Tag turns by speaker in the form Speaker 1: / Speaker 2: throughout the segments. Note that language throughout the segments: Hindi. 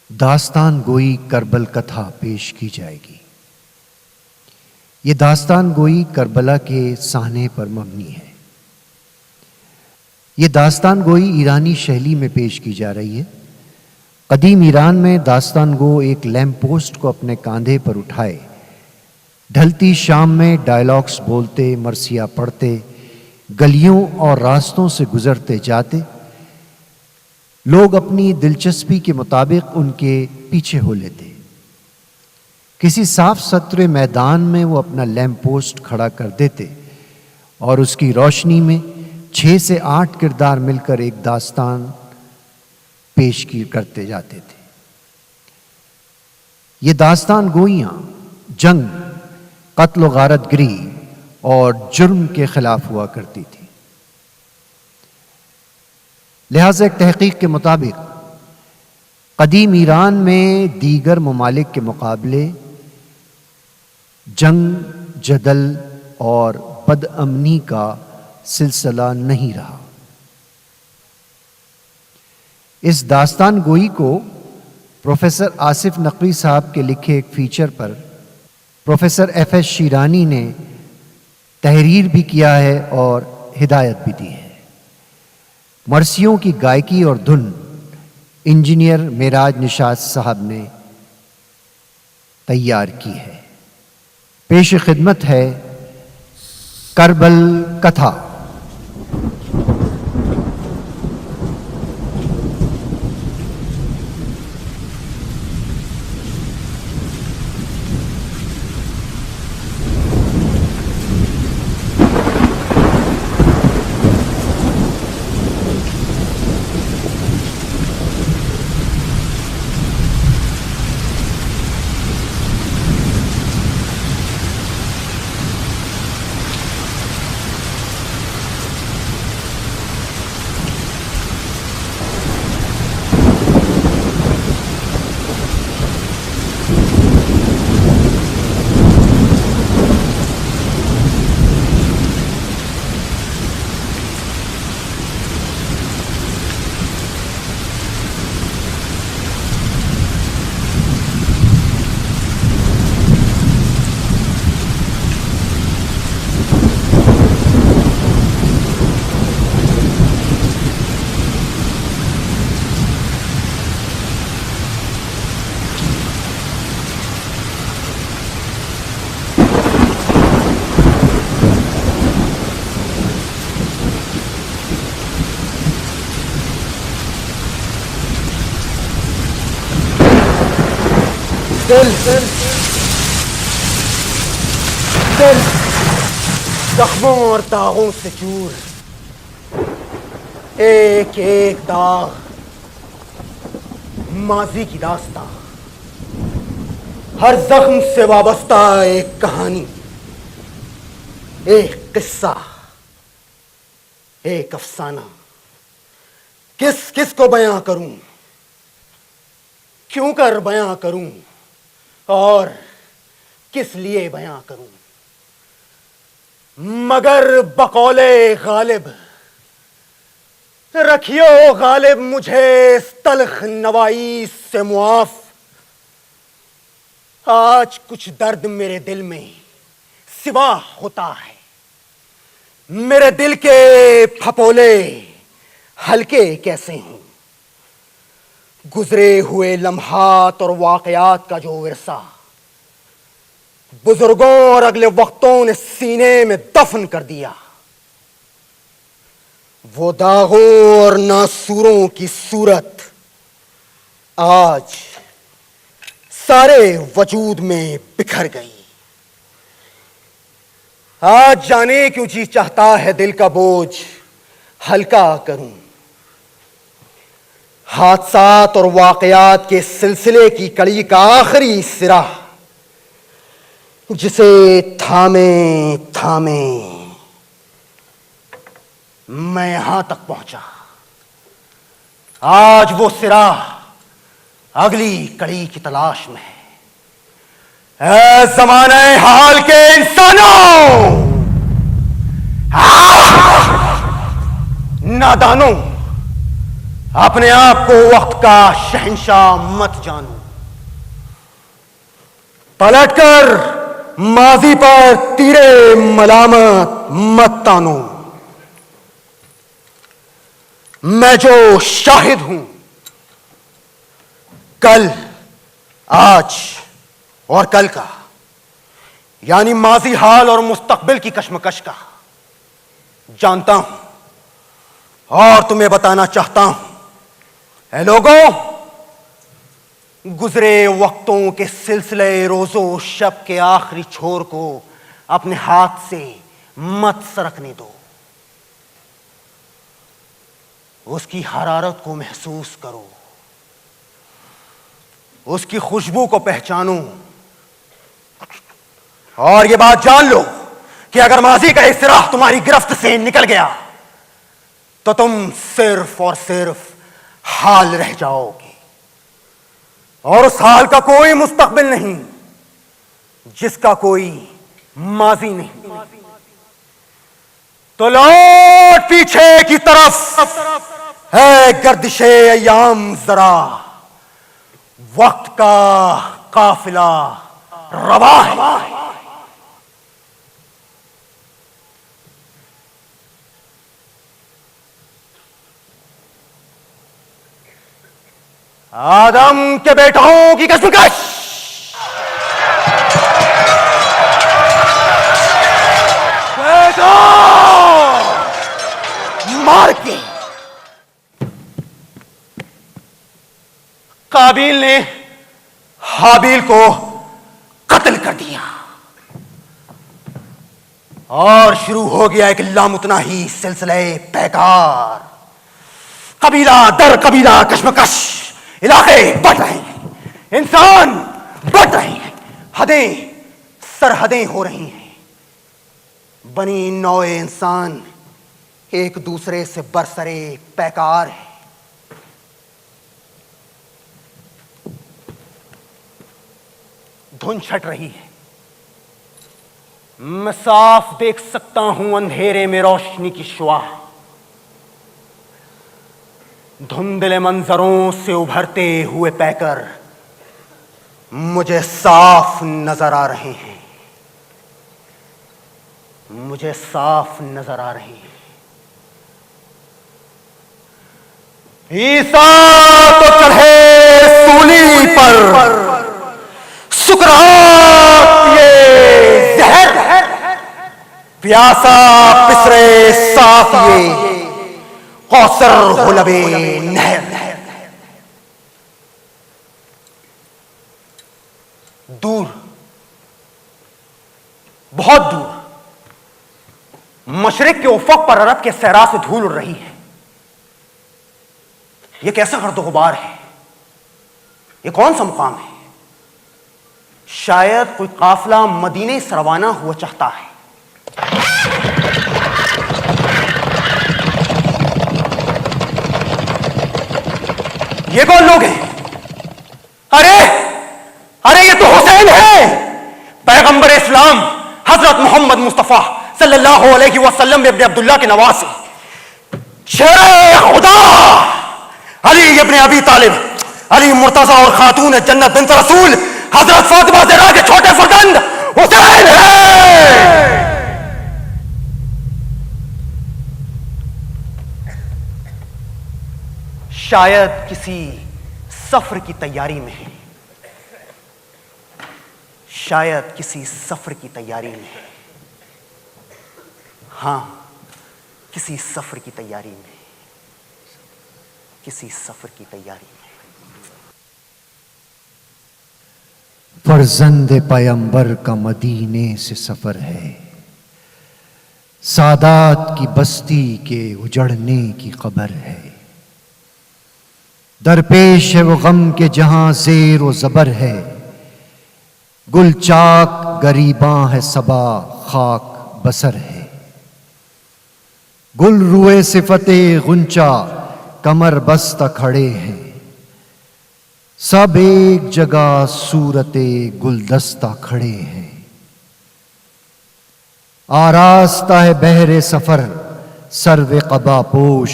Speaker 1: दास्तान गोई करबल कथा पेश की जाएगी। ये दास्तान गोई करबला के साहने पर मबनी है। ये दास्तान गोई ईरानी शैली में पेश की जा रही है। कदीम ईरान में दास्तान गो एक लैंप पोस्ट को अपने कांधे पर उठाए ढलती शाम में डायलॉग्स बोलते, मरसिया पढ़ते, गलियों और रास्तों से गुजरते जाते। लोग अपनी दिलचस्पी के मुताबिक उनके पीछे हो लेते। किसी साफ सुथरे मैदान में वो अपना लैंप पोस्ट खड़ा कर देते और उसकी रोशनी में 6 से 8 किरदार मिलकर एक दास्तान पेश करते जाते थे। ये दास्तान गोइयां जंग, कत्ल व गारतगिरी और जुर्म के खिलाफ हुआ करती थी। लिहाजा एक तहकीक के मुताबिक कदीम ईरान में दीगर ममालिक के मुकाबले जंग, जदल और बदअमनी का सिलसिला नहीं रहा। इस दास्तान गोई को प्रोफेसर आसिफ नकवी साहब के लिखे एक फीचर पर प्रोफेसर एफ.एस. शीरानी ने तहरीर भी किया है और हिदायत भी दी है। मरसियों की गायकी और धुन इंजीनियर मेराज निशात साहब ने तैयार की है। पेश खिदमत है करबल कथा।
Speaker 2: दिल जख्मों और दागों से चूर, एक एक दाग माजी की दास्तां, हर जख्म से वाबस्ता एक कहानी, एक किस्सा, एक अफसाना। किस किस को बयां करूं, क्यों कर बयां करूं और किस लिए बयां करूं, मगर बकौले गालिब रखियो गालिब मुझे इस तल्ख नवाई से मुआफ। आज कुछ दर्द मेरे दिल में सिवा होता है, मेरे दिल के फपोले हल्के कैसे हों। गुजरे हुए लम्हात और वाकयात का जो विरसा बुजुर्गों और अगले वक्तों ने सीने में दफन कर दिया, वो दागों और नासूरों की सूरत आज सारे वजूद में बिखर गई। आज जाने क्यों जी चाहता है दिल का बोझ हल्का करूं। हादसात और वाकयात के सिलसिले की कड़ी का आखिरी सिरा, जिसे थामे थामे मैं यहां तक पहुंचा। आज वो सिरा अगली कड़ी की तलाश में है। ऐ ज़माने हाल के इंसानों, नादानों, अपने आप को वक्त का शहंशाह मत जानो। पलटकर माजी पर तीरे मलामत मत तानो। मैं जो शाहिद हूं कल, आज और कल का, यानी माजी, हाल और मुस्तकबिल की कशमकश का जानता हूं और तुम्हें बताना चाहता हूं। ऐ लोगों, गुजरे वक्तों के सिलसिले रोजो शब के आखिरी छोर को अपने हाथ से मत सरकने दो। उसकी हरारत को महसूस करो, उसकी खुशबू को पहचानो और यह बात जान लो कि अगर माजी का इस्तराह तुम्हारी गिरफ्त से निकल गया तो तुम सिर्फ और सिर्फ हाल रह जाओगे और उस हाल का कोई मुस्तकबिल नहीं जिसका कोई माजी नहीं। तो लौट पीछे की तरफ है गर्दिशे अय्याम, जरा वक्त का काफिला रवा है। आदम के बेटों की कशमकश, मार के काबिल ने हाबिल को कत्ल कर दिया और शुरू हो गया एक लामुतना ही सिलसिले पैकार। कबीला दर कबीला कशमकश, इलाके बढ़ रहे हैं, इंसान बढ़ रहे हैं, हदें सरहदें हो रही हैं। बनी नौए इंसान एक दूसरे से बरसरे पैकार है। धुंध छट रही है, मैं साफ देख सकता हूं अंधेरे में रोशनी की शुआ। धुंधले मंजरों से उभरते हुए पैकर मुझे साफ नजर आ रहे हैं, मुझे साफ नजर आ रहे हैं। ईसा तो चढ़े सूली पर, सुकरात ये जहर, प्यासा पिसरे साफ ये कौसर हो लबे नहर। दूर, बहुत दूर मशरिक के उफक पर अरब के सहरा से धूल उड़ रही है। यह कैसा गर्दो गुबार है, यह कौन सा मुकाम है? शायद कोई काफिला मदीने से रवाना हुआ चाहता है। ये कौन लोग हैं? अरे अरे ये तो हुसैन है, पैगंबर इस्लाम हजरत मोहम्मद मुस्तफा सल्लल्लाहु अलैहि वसल्लम इब्न अब्दुल्लाह के नवासे, शेर खुदा अली इब्न अबी तालिब, अली मुर्तजा और खातून जन्नत बिन्त रसूल हजरत फातिमा ज़हरा के छोटे फर्जंद हुसैन है। शायद किसी सफर की तैयारी में है, शायद किसी सफर की तैयारी में है। हां, किसी सफर की तैयारी में, किसी सफर की तैयारी में।
Speaker 1: फर्जंद पैगंबर का मदीने से सफर है, सादात की बस्ती के उजड़ने की खबर है। दरपेश है वो गम के जहां ज़ेर व ज़बर है, गुलचाक गरीबां है सबा खाक बसर है। गुल रुए सिफते गुंचा कमर बस्ता खड़े हैं, सब एक जगह सूरते गुलदस्ता खड़े हैं। आरास्ता है बहरे सफर सर्वे कबा पोश,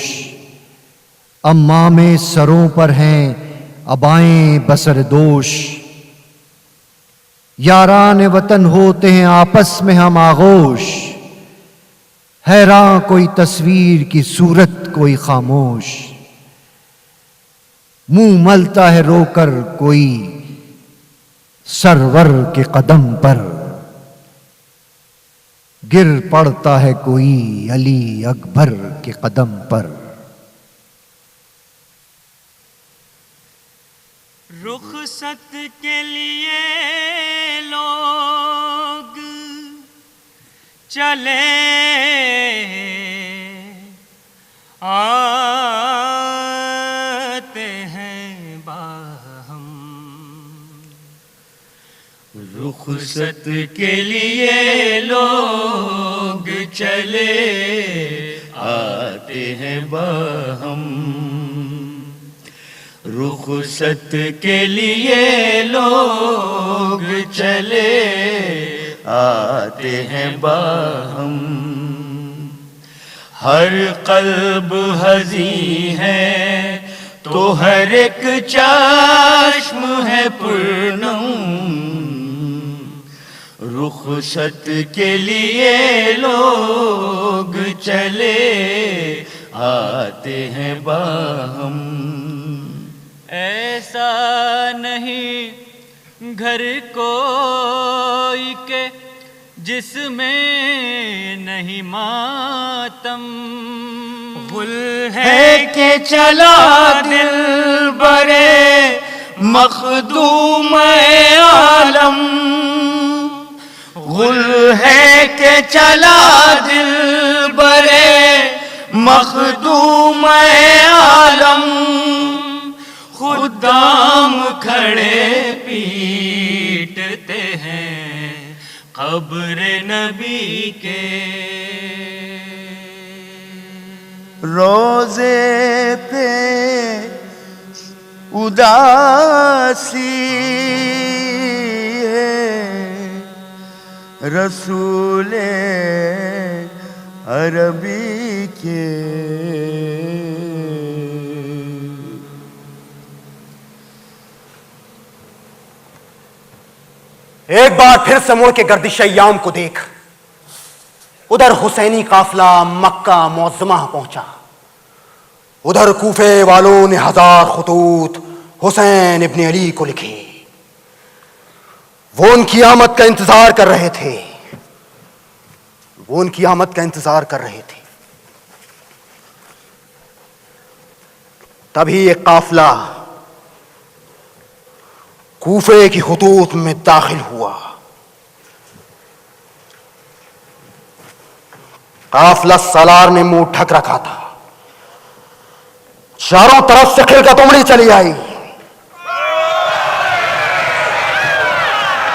Speaker 1: अम्मा में सरों पर हैं अबाएं बसर दोष, यारान वतन होते हैं आपस में हम आगोश, हैरान कोई तस्वीर की सूरत कोई खामोश, मुंह मलता है रोकर कोई सरवर के कदम पर, गिर पड़ता है कोई अली अकबर के कदम पर।
Speaker 3: रुखसत के लिए लोग चले आते हैं बाहम, रुखसत के लिए लोग चले आते हैं बाहम, रुखसत के लिए लोग चले आते हैं बाहम, हर कल्ब हज़ी है तो हर एक चश्म है पुरनम, रुखसत के लिए लोग चले आते हैं बाहम। ऐसा नहीं घर कोई के जिसमें नहीं मातम, गुल है के चला दिल बरे मखदूम आलम, गुल है के चला दिल बरे मखदूम आलम, खुदाम खड़े पीटते हैं कब्र नबी के,
Speaker 4: रोजे पे उदासी है रसूले अरबी के,
Speaker 2: एक बार फिर से मुड़ के गर्दिश अय्याम को देख, उधर हुसैनी काफिला मक्का मुअज़्ज़मा पहुंचा, उधर कूफे वालों ने 1000 खुतूत हुसैन इब्न अली को लिखे। वो उनकी आमद का इंतजार कर रहे थे, वो उनकी आमद का इंतजार कर रहे थे। तभी एक काफिला कूफे की खुतूत में दाखिल हुआ। काफिला सालार ने मुंह ढक रखा था, चारों तरफ से खिलका तुमड़ी चली आई,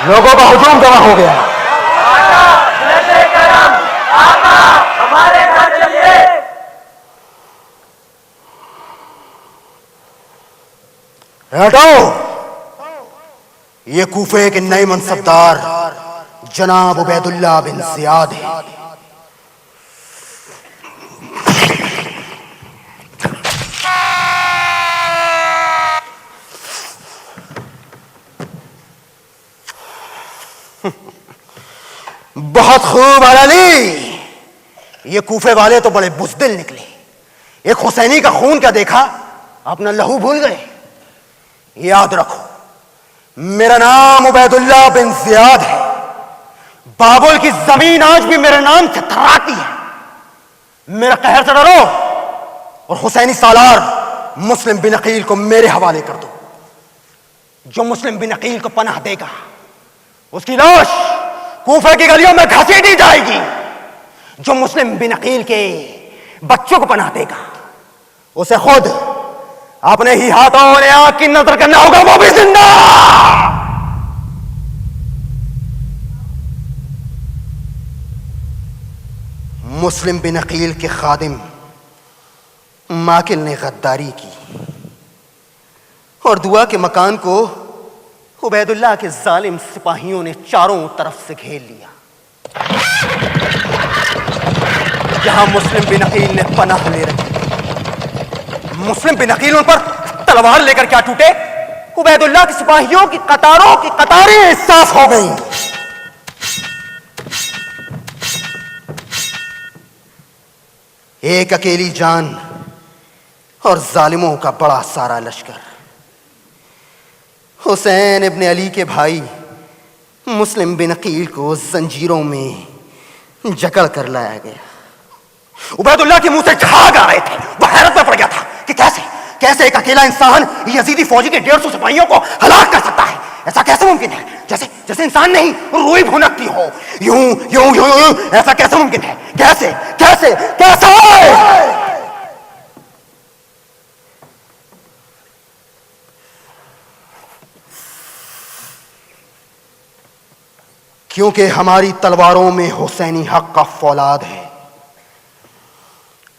Speaker 2: लोगों का हुजूम जमा हो गया। हटो, ये कूफे के नए मनसबदार जनाब उबैदुल्लाह बिन ज़ियाद है। बहुत खूब अली, ये कूफे वाले तो बड़े बुज़दिल निकले। एक हुसैनी का खून क्या देखा, अपना लहू भूल गए। याद रखो, मेरा नाम उबैदुल्लाह बिन ज़ियाद है। बाबुल की जमीन आज भी मेरे नाम से थर्राती है। मेरा कहर से डरो और हुसैनी सालार मुस्लिम बिन अकील को मेरे हवाले कर दो। जो मुस्लिम बिन अकील को पनाह देगा, उसकी लाश कूफे की गलियों में घसीटी जाएगी। जो मुस्लिम बिन अकील के बच्चों को पनाह देगा, उसे खुद अपने ही हाथों ने आंख की नजर करना होगा, वो भी जिंदा। मुस्लिम बिन अकील के खादिम माकिल ने गद्दारी की और दुआ के मकान को उबैदुल्लाह के जालिम सिपाहियों ने चारों तरफ से घेर लिया। जहां मुस्लिम बिन अकील ने पनाह ले रखी, मुस्लिम बिन अकील उन पर तलवार लेकर क्या टूटे? उबैदुल्लाह के सिपाहियों की कतारें साफ हो गईं।
Speaker 5: एक अकेली जान और जालिमों का बड़ा सारा लश्कर। हुसैन इब्न अली के भाई मुस्लिम बिन अकील को जंजीरों में जकड़ कर लाया गया।
Speaker 2: उबैदुल्लाह के मुंह से झाग आ रहे थे। वह हैरत में पड़ गया था कि कैसे एक अकेला इंसान यजीदी फौजी के 150 सिपाहियों को हलाक कर सकता है। ऐसा कैसे मुमकिन है? जैसे इंसान नहीं रूई भुनकती हो, यूं ऐसा कैसे मुमकिन है? कैसे?
Speaker 5: क्योंकि हमारी तलवारों में हुसैनी हक का फौलाद है।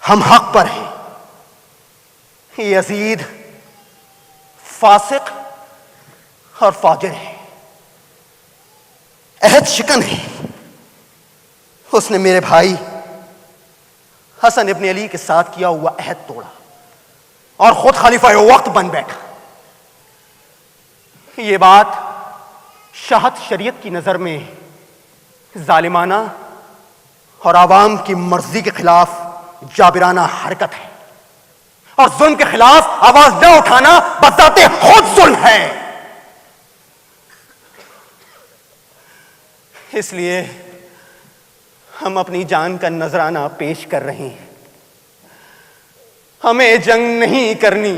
Speaker 5: हम हक पर हैं।
Speaker 2: यजीद फासिक और फाजिर है,
Speaker 5: अहद शिकन है। उसने मेरे भाई
Speaker 2: हसन इब्न अली के साथ किया हुआ अहद तोड़ा और खुद खलीफा वक्त बन बैठा। यह बात शाहत शरीयत की नजर में जालिमाना
Speaker 5: और आवाम की मर्जी के खिलाफ जाबिराना हरकत है,
Speaker 2: और जुल्म के खिलाफ आवाज न उठाना बजाते खुद जुल्म है। इसलिए हम अपनी जान का नजराना पेश कर रहे हैं। हमें जंग नहीं करनी।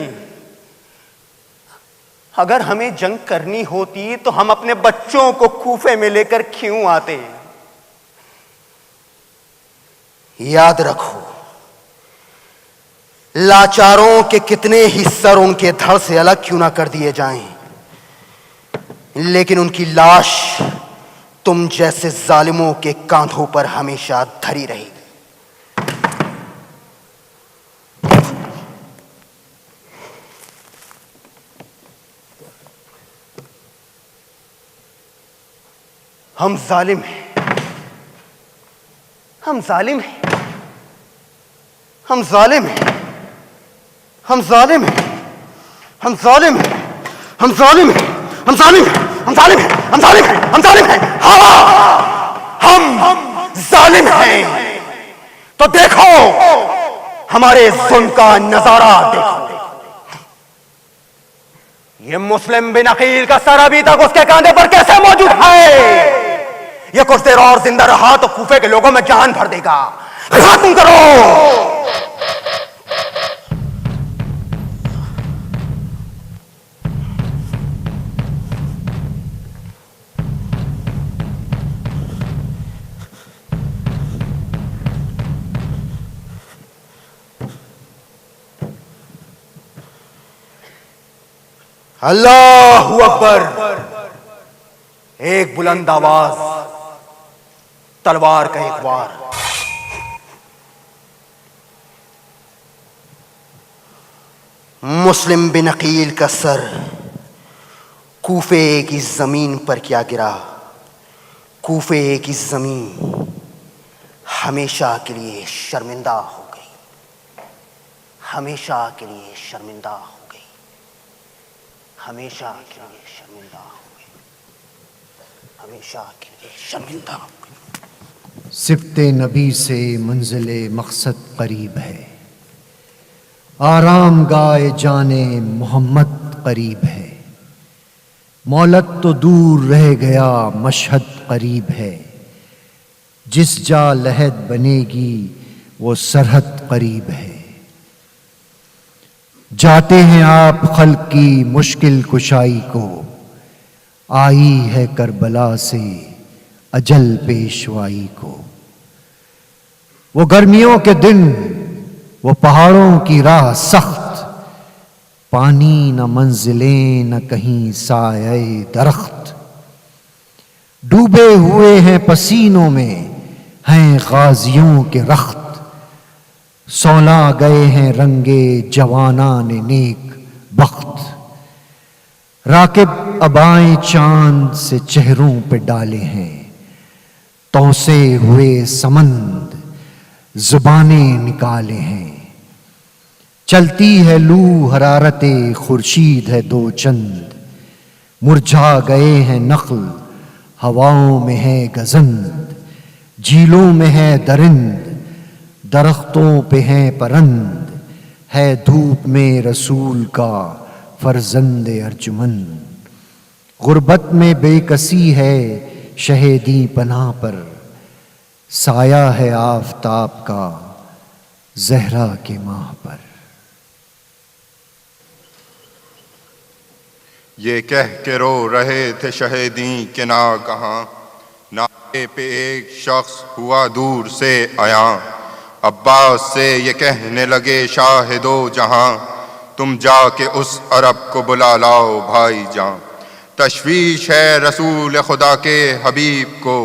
Speaker 2: अगर हमें जंग करनी होती तो हम अपने बच्चों को कूफे में लेकर क्यों आते?
Speaker 5: याद रखो, लाचारों के कितने ही सर उनके धड़ से अलग क्यों ना कर दिए जाएं, लेकिन उनकी लाश तुम जैसे जालिमों के कांधों पर हमेशा धरी रहेगी।
Speaker 2: हम जालिम हैं, हम जालिम हैं, हम जालिम हैं, हम जालिम हैं, हम जालिम हैं, हम जालिम हैं, हम जालिम हैं, हम जालिम हैं, हम जालिम हैं, हम जालिम हैं। हम जालिम हैं। तो देखो, हमारे जुल्म का नजारा देखो। ये मुस्लिम बिन अकील का सर अभी तक उसके कांधे पर कैसे मौजूद है? ये कुछ देर और जिंदा रहा तो कूफे के लोगों में जान भर देगा। खत्म करो।
Speaker 5: अल्लाहू अकबर।
Speaker 2: एक बुलंद आवाज, तलवार का एक वार।
Speaker 5: मुस्लिम बिन अकील का सर कूफे की जमीन पर क्या गिरा। कूफे की जमीन हमेशा के लिए शर्मिंदा हो गई, हमेशा के लिए शर्मिंदा हो गई, हमेशा के लिए शर्मिंदा हो गई, हमेशा के लिए शर्मिंदा हो गई।
Speaker 1: सिफ़्ते नबी से मंजिले मकसद करीब है, आराम गाए जाने मोहम्मद करीब है। मौलत तो दूर रह गया मशहद करीब है, जिस जा लहद बनेगी वो सरहद करीब है। जाते हैं आप खल्क की मुश्किल कुशाई को, आई है करबला से अजल पेशवाई को। वो गर्मियों के दिन, वो पहाड़ों की राह सख्त, पानी न मंजिलें न कहीं साए दरख्त। डूबे हुए हैं पसीनों में हैं गाजियों के रख्त, सौला गए हैं रंगे जवानान नेक बख्त। राकिब अबाएं चांद से चेहरों पे डाले हैं, तौसे हुए समंद जुबानें निकाले हैं। चलती है लू हरारते खुर्शीद है दो चंद, मुरझा गए हैं नख्ल हवाओं में है गजंद, झीलों में है दरिंद दरख्तों पे है परंद, है धूप में रसूल का फर्जंद अर्जुमंद। गुर्बत में बेकसी है शहेदी पनाह पर, साया है आफताब का जहरा के माह पर।
Speaker 6: ये कह के रो रहे थे शहीदी के नागहां, नाके पे एक शख्स हुआ दूर से आया, अब्बास से ये कहने लगे शाहिदो जहां, तुम जाके उस अरब को बुला लाओ भाई जान। तशवीश है रसूल खुदा के हबीब को,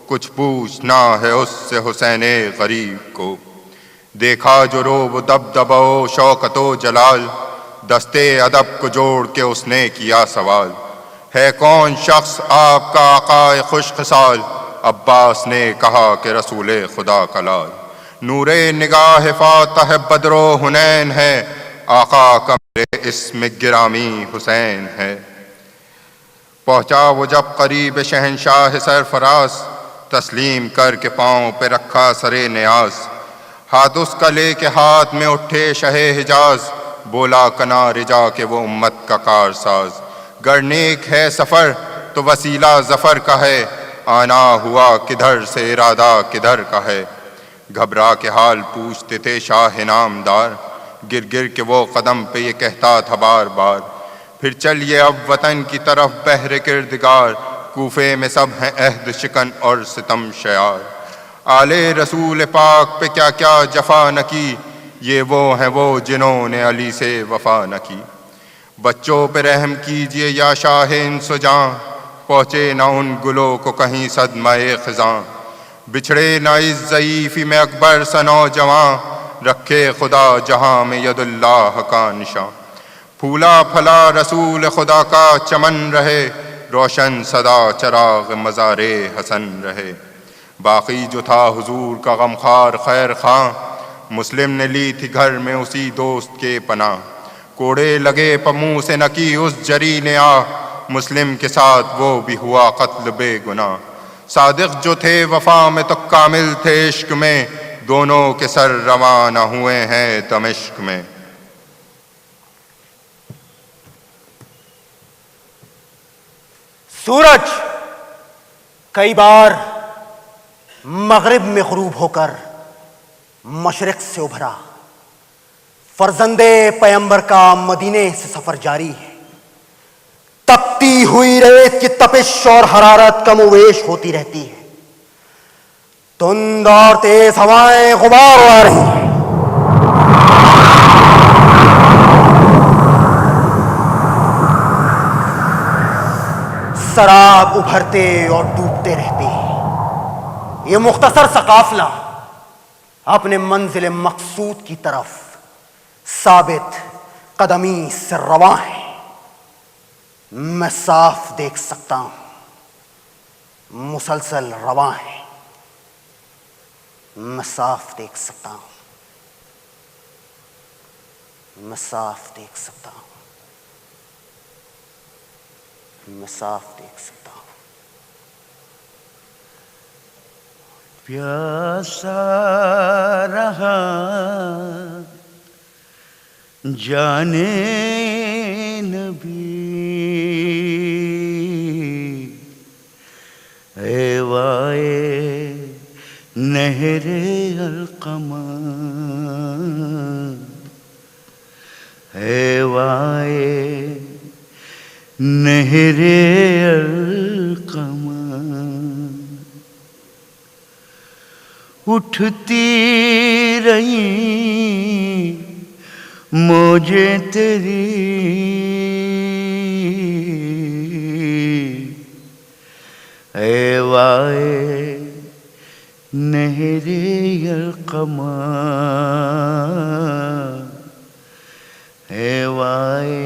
Speaker 6: कुछ पूछना है उससे हुसैन गरीब को। देखा जो रोब दबदबो शौकतो जलाल, दस्ते अदब को जोड़ के उसने किया सवाल, है कौन शख्स आपका आकाए खुश खसाल। अब्बास ने कहा कि रसूल खुदा का लाल, नूरे निगाह फातह बदरो हुनैन है, आका का मेरे इसमें गिरामी हुसैन है। पहुँचा वो जब करीब शहनशाह सरफराज, तस्लीम करके पाँव पे रखा सरे न्याज, हाथ उसका लेके हाथ में उठे शहे हिजाज, बोला कनारे जाके वो उम्मत का कारसाज। गरनेक है सफ़र तो वसीला ज़फ़र का है, आना हुआ किधर से इरादा किधर का है। घबरा के हाल पूछते थे शाह नामदार, गिर गिर के वो कदम पे ये कहता था बार बार, फिर चलिए अब वतन की तरफ बहरे किरदगार, कूफे में सब हैं अहद शिकन और सितम शयार। आले रसूल पाक पे क्या क्या जफा न की, ये वो हैं वो जिन्होंने अली से वफा न की। बच्चों पे रहम कीजिए या शाह इंसुजां, पहुँचे न उन गुलों को कहीं सदमाए ख़िज़ां। बिछड़े न इस ज़ईफ़ी में अकबर सा नौजवां, रखे खुदा जहां में यदुल्लाह का निशान। फूला फला रसूल खुदा का चमन रहे, रोशन सदा चराग मज़ारे हसन रहे। बाकी जो था हुजूर का गमखार खैर खां, मुस्लिम ने ली थी घर में उसी दोस्त के पनाह। कोड़े लगे पमू से न की उस जरी ने आ, मुस्लिम के साथ वो भी हुआ कत्ल बेगुनाह। सादिक जो थे वफा में तो कामिल थे इश्क में, दोनों के सर रवाना हुए हैं दमिश्क में।
Speaker 5: सूरज कई बार मगरिब में गुरूब होकर मशरिक से उभरा, फर्जंदे पैगंबर का मदीने से सफर जारी है। तपती हुई रेत की तपिश और हरारत कमोवेश होती रहती है, धुंध और तेज हवाएं गुबार उड़ा रही हैं। शराब उभरते और डूबते रहते हैं। ये मुख्तसर सा काफिला अपने मंजिल मकसूद की तरफ साबित कदमी से रवां है। मैं साफ देख सकता हूं, मुसलसल रवां है। मैं साफ देख सकता हूं, मैं साफ देख सकता हूं, मैं साफ देख सकता हूं।
Speaker 4: प्यासा रहा जाने नबी, ए वाए नहरे अलकमा, ए वाए नहरे अलकमा। उठती रही मौजे तेरी, ए वाए नहरे अलकमा, ए वाए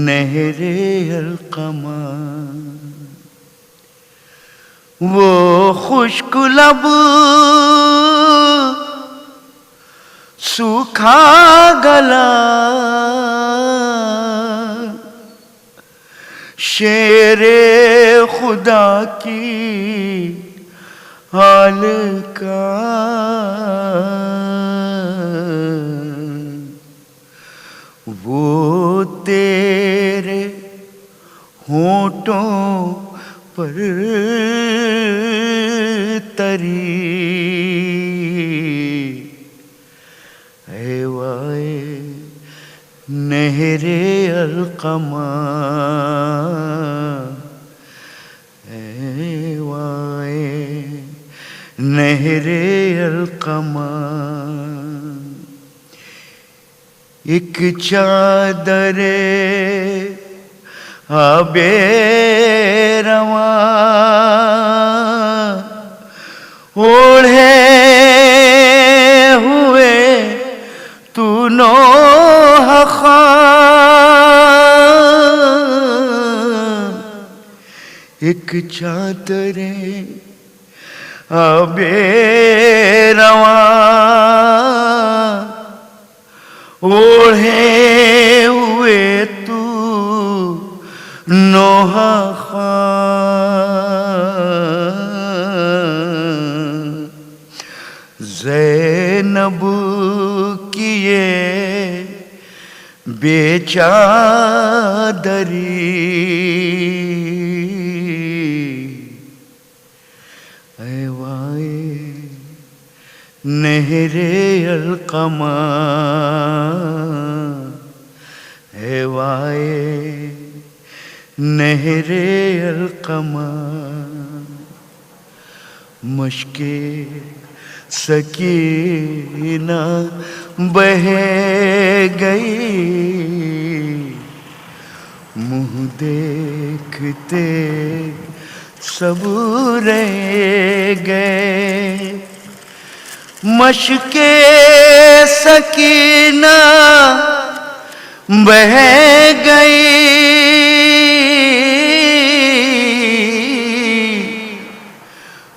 Speaker 4: नहरे अलकमा। वो खुश्क लब सूखा गला शेरे खुदा की हाल का वो तेरे होठों पर तरी ऐ वाए नहरे अलकमा ऐ वाए नहरे अलकमा एक चादरे आबे रवा ओढ़े हुए तू नौह खां एक चादरे आबे रवा ओढ़े हुए तू नौह खां ज़ैनब की ये बेचादरी ऐ वाए नहरे अलकमा ऐ वाए नहरे अलकमा मुश्के सकीना बह गई मुँह देखते सब रह गए मशके सकीना बह गई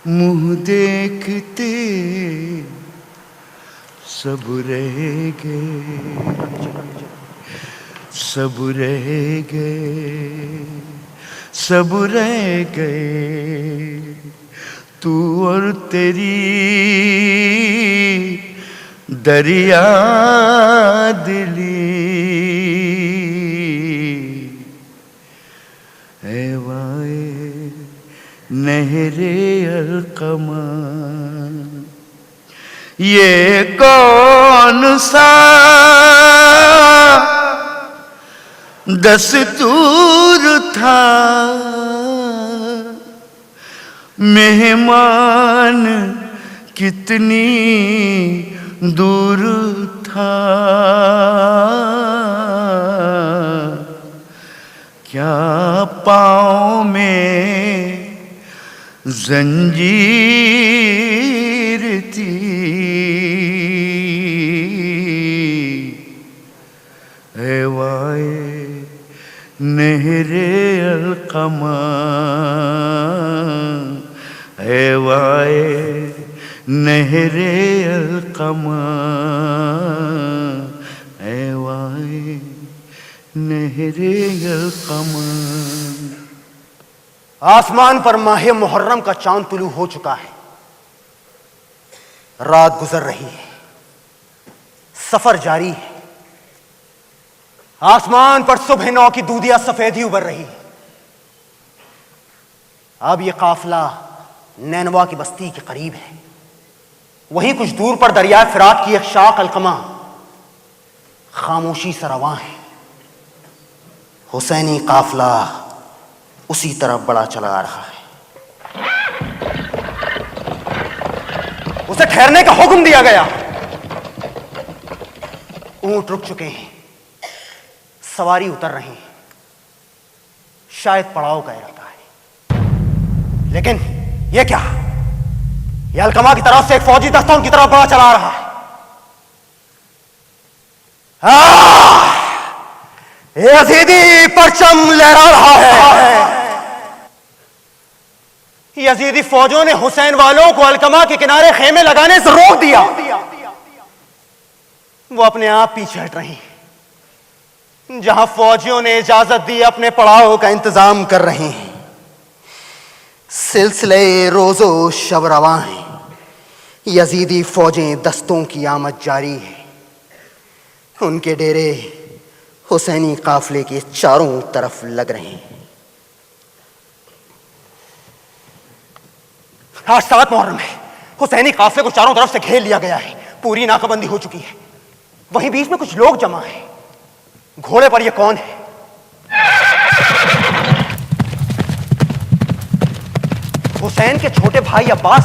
Speaker 4: मुँह देखते सब रह गए सब रह गए सब रह गए तू और तेरी दरिया दिली ऐ वाए नहरे अलकमा ये कौन सा दस्तूर था मेहमान कितनी दूर था क्या पाँव में जंजीर थी ऐ वाए नहरे अलकमा ऐ वाए नहरे अलकमा ऐ वाए नहरे अलकमा
Speaker 5: आसमान पर माह मुहर्रम का चांद तुलू हो चुका है। रात गुजर रही है, सफर जारी है। आसमान पर सुबह नौ की दूधिया सफेदी उबर रही है। अब यह काफिला नैनवा की बस्ती के करीब है। वहीं कुछ दूर पर दरिया फिरात की एक शाख अलकमा खामोशी से रवां है। हुसैनी काफिला उसी तरफ बड़ा चला आ रहा है। उसे ठहरने का हुक्म दिया गया। ऊंट रुक चुके हैं, सवारी उतर रही है। शायद पड़ाव का इरादा है। लेकिन यह क्या? यह अलकमा की तरफ से एक फौजी दस्ता उनकी तरफ बड़ा चला आ रहा है। यजीदी परचम लहरा रहा है। यजीदी फौजों ने हुसैन वालों को अलकमा के किनारे खेमे लगाने से रोक दिया। वो अपने आप पीछे हट रही हैं। जहां फौजियों ने इजाजत दी अपने पड़ाव का इंतजाम कर रहे हैं। सिलसिले रोजो शब रवां हैं। यजीदी फौजें दस्तों की आमद जारी है। उनके डेरे हुसैनी काफिले के चारों तरफ लग रहे हैं। आज 7 मुहर्रम है। हुसैनी काफिले को चारों तरफ से घेर लिया गया है। पूरी नाकाबंदी हो चुकी है। वहीं बीच में कुछ लोग जमा हैं। घोड़े पर ये कौन है? हुसैन के छोटे भाई अब्बास।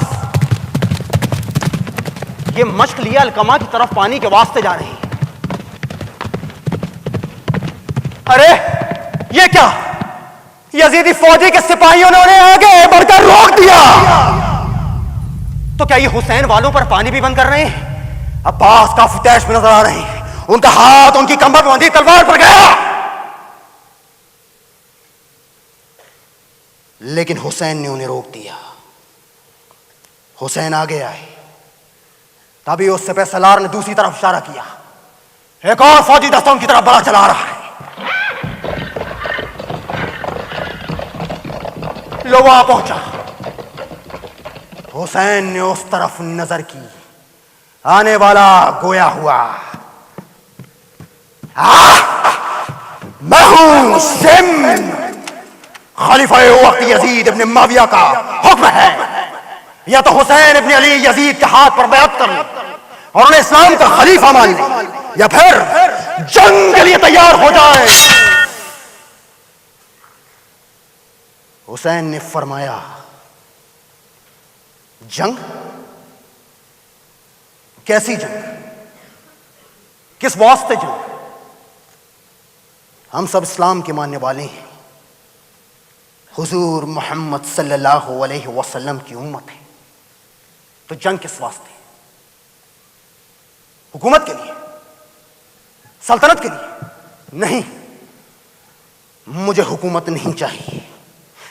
Speaker 5: ये मश्क लिया अलकमा की तरफ पानी के वास्ते जा रहे हैं। अरे ये क्या? यजीदी फौजी के सिपाहियों ने उन्हें आगे बढ़कर रोक दिया। तो क्या ये हुसैन वालों पर पानी भी बंद कर रहे हैं? अब्बास काफी तैश में नजर आ रहे हैं। उनका हाथ उनकी कमर पर बंधी तलवार पर गया, लेकिन हुसैन ने उन्हें रोक दिया। हुसैन आगे आए, तभी उस सिपह सलार ने दूसरी तरफ इशारा किया। एक और फौजी दस्ता उनकी तरफ बढ़ा चला रहा है। लो वहां पहुंचा। हुसैन ने उस तरफ नजर की। आने वाला गोया हुआ। मैं हूं शिम्र, खलीफा वक्त यजीद इब्न मुआविया का हुक्म है। या तो हुसैन इब्न अली यजीद के हाथ पर बैत कर ले और उन्हें इस्लाम का खलीफा मान ले, या फिर जंग के लिए तैयार हो जाए। हुसैन ने फरमाया, जंग? कैसी जंग? किस वास्ते जंग? हम सब इस्लाम के मानने वाले हैं। हुजूर मोहम्मद सल्लल्लाहु अलैहि वसल्लम की उम्मत है। तो जंग किस वास्ते? हुकूमत के लिए? सल्तनत के लिए? नहीं, मुझे हुकूमत नहीं चाहिए।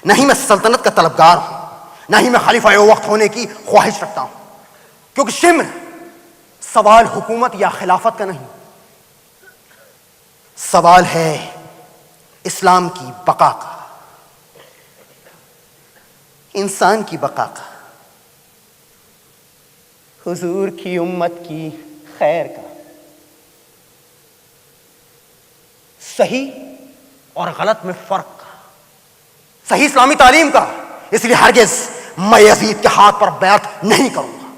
Speaker 5: नहीं मैं सल्तनत का तलबगार हूं, नहीं मैं खलीफा वक्त होने की ख्वाहिश रखता हूं। क्योंकि शिम्र सवाल हुकूमत या खिलाफत का नहीं, सवाल है इस्लाम की बका का, इंसान की बका का, हुजूर की उम्मत की खैर का, सही और गलत में फर्क का, सही इस्लामी तालीम का। इसलिए हरगिज मैं यजीद के हाथ पर बैत नहीं करूंगा।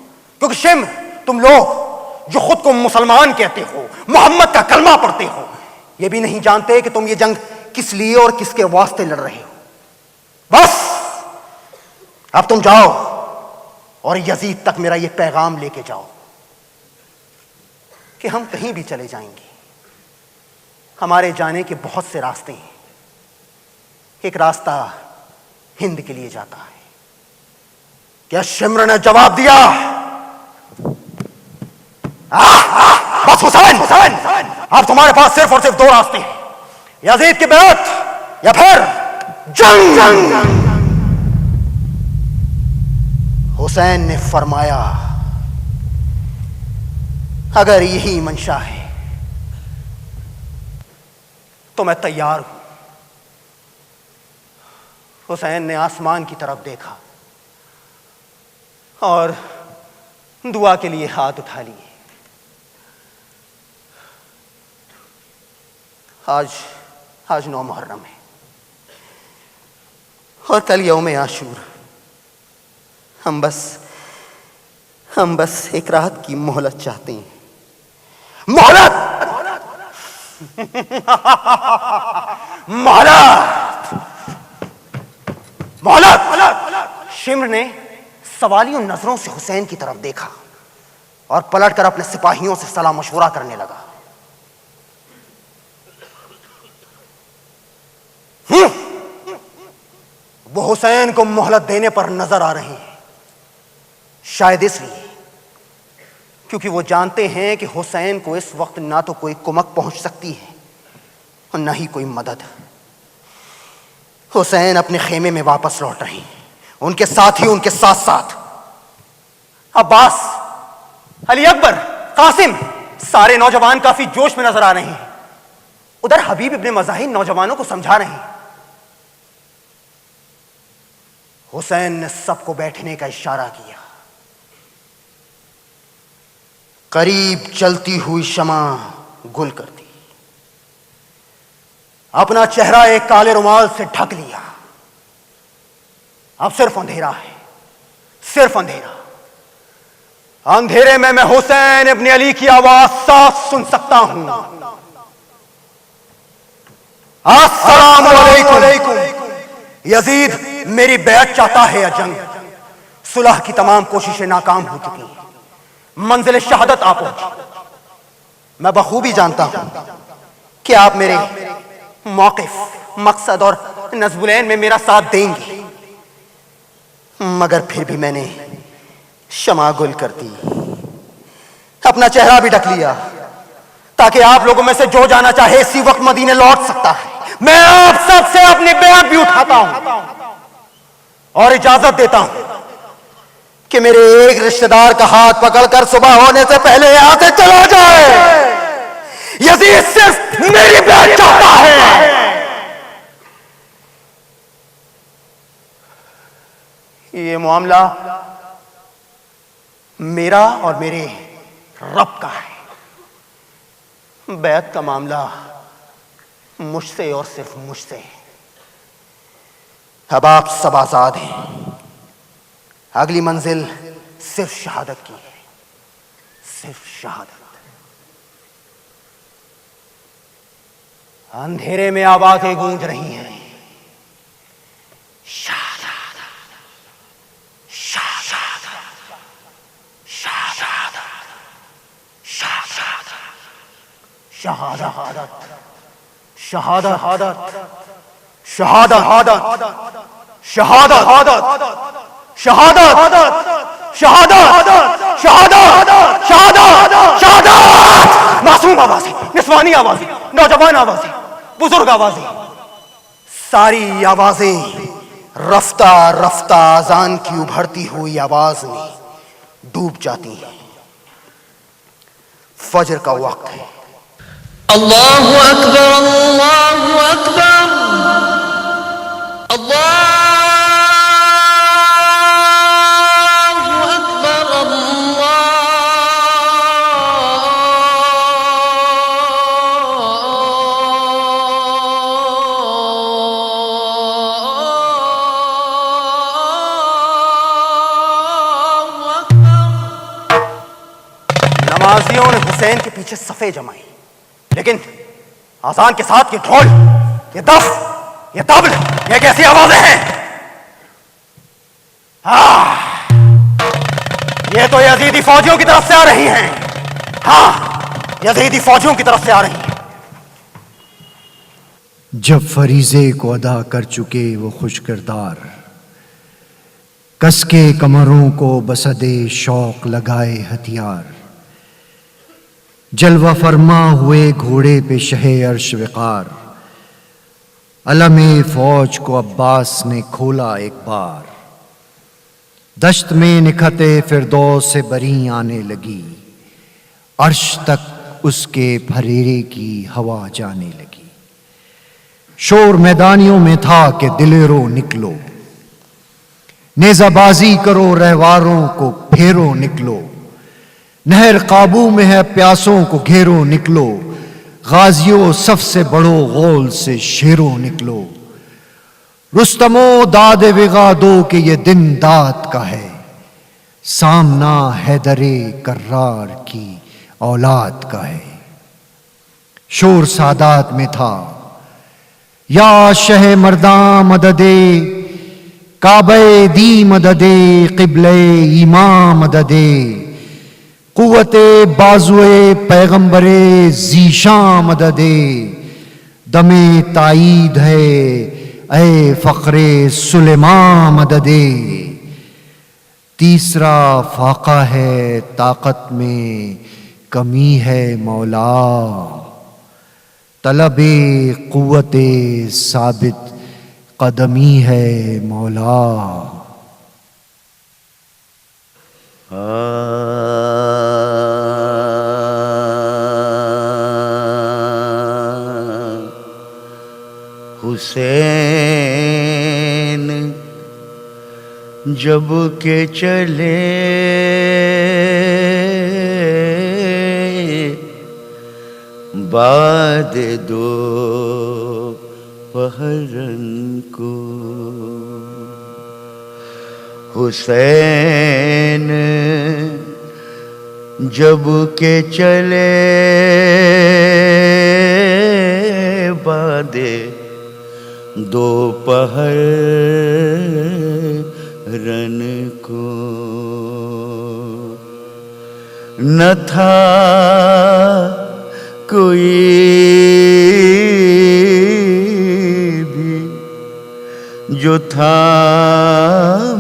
Speaker 5: क्योंकि शिम्र, तुम लोग जो खुद को मुसलमान कहते हो, मोहम्मद का कलमा पढ़ते हो, यह भी नहीं जानते कि तुम ये जंग किस लिए और किसके वास्ते लड़ रहे हो। बस अब तुम जाओ और यजीद तक मेरा यह पैगाम लेके जाओ कि हम कहीं भी चले जाएंगे, हमारे जाने के बहुत से रास्ते हैं। एक रास्ता हिंद के लिए जाता है। क्या शिम्र ने जवाब दिया? बस हुसैन, अब तुम्हारे पास सिर्फ और सिर्फ 2 रास्ते हैं, यजीद की बैत या फिर जंग। हुसैन ने फरमाया, अगर यही मंशा है तो मैं तैयार हूं। हुसैन ने आसमान की तरफ देखा और दुआ के लिए हाथ उठा लिए। आज 9 मुहर्रम है और कल यौम आशूर। हम बस एक रात की मोहलत चाहते हैं। मोहलत मोहलत मोहलत। शिम्र ने सवालियों नजरों से हुसैन की तरफ देखा और पलटकर अपने सिपाहियों से सलाह मशवरा करने लगा। वो हुसैन को मोहलत देने पर नजर आ रहे हैं, शायद इसलिए क्योंकि वो जानते हैं कि हुसैन को इस वक्त ना तो कोई कुमक पहुंच सकती है और ना ही कोई मदद। हुसैन अपने खेमे में वापस लौट रहे हैं, उनके साथ ही उनके साथ साथ अब्बास, अली अकबर, कासिम, सारे नौजवान काफी जोश में नजर आ रहे हैं। उधर हबीब इब्ने मज़ाहिन नौजवानों को समझा रहे हैं। हुसैन ने सबको बैठने का इशारा किया। करीब चलती हुई शमा गुल कर दी, अपना चेहरा एक काले रुमाल से ढक लिया। अब सिर्फ अंधेरा है, सिर्फ अंधेरा। अंधेरे में मैं हुसैन इब्ने अली की आवाज साफ सुन सकता हूं। अस्सलाम वालेकुम। यजीद मेरी बैत चाहता है या जंग? सुलह की तमाम कोशिशें नाकाम हो चुकी हैं, मंजिल शहादत आ पहुंची। मैं बखूबी जानता हूं कि आप मेरे मौक़िफ़, मकसद और नज़्बुलैन में मेरा साथ देंगे, मगर फिर भी मैंने शमा गुल कर दी, अपना चेहरा भी ढक लिया, ताकि आप लोगों में से जो जाना चाहे इसी वक्त मदीने लौट सकता है। मैं आप सबसे अपनी बैत भी उठाता हूं और इजाजत देता हूं कि मेरे एक रिश्तेदार का हाथ पकड़कर सुबह होने से पहले यहां से चला जाए। यजीद सिर्फ मेरी बैत चाहता है। ये मामला मेरा और मेरे रब का है। बैत का मामला मुझसे और सिर्फ मुझसे। अब आप सब आजाद हैं। अगली मंजिल सिर्फ शहादत की है, सिर्फ शहादत। अंधेरे में आवाजें गूंज रही हैं। शहादत, शहादत, शहादत, शहादत, शहादत, शहादत, शहादत, शहादत, शहादत, शहादत, शहादत, शहादत, शहादत। मासूम आवाजें, निस्वानी आवाजें, नौजवान आवाजें, बुजुर्ग आवाजें, सारी आवाजें रफ्ता रफ्ता अजान की उभरती हुई आवाज में डूब जाती हैं। फजर का वक्त है।
Speaker 3: अल्लाहु अकबर, अल्लाहु अकबर, अल्लाहु अकबर, अल्लाहु अकबर।
Speaker 5: नमाजियों ने हुसैन के पीछे सफे जमाई, लेकिन आजान के साथ ये ढोल, ये दफ, ये तबल, ये कैसी आवाजें हैं? ये तो यजीदी फौजियों की तरफ से आ रही हैं। हाँ, यजीदी फौजियों की तरफ से आ रही हैं।
Speaker 1: जब फरीजे को अदा कर चुके वो खुश किरदार, कस के कमरों को बसदे शौक लगाए हथियार, जलवा फरमा हुए घोड़े पे शहे अर्श विकार, अलमे फौज को अब्बास ने खोला एक बार, दश्त में निखते फिरदौस से बरी आने लगी, अर्श तक उसके फरेरे की हवा जाने लगी। शोर मैदानियों में था कि दिलेरो निकलो, नेजाबाजी करो रहवारों को फेरो निकलो, नहर काबू में है प्यासों को घेरो निकलो, गाजियों सफ से बड़ो गौल से शेरों निकलो, रुस्तमो दाद विगा दो कि ये दिन दात का है, सामना हैदरे कर्रार की औलाद का है। शोर सादात में था, या शह मर्दा मददे, काबे दी मददे, किबले इमाम मददे, कुव्वते बाजुए पैगंबरे जीशा मददे, दमे ताईद है ऐ फखरे सुलेमा मददे, तीसरा फाका है ताकत में कमी है मौला, तलबे कुव्वते साबित कदमी है मौला।
Speaker 4: हुसैन जब के चले बाद दो पहरन को, हुसैन जब के चले बादे दोपहर रन को, न था कोई भी जो था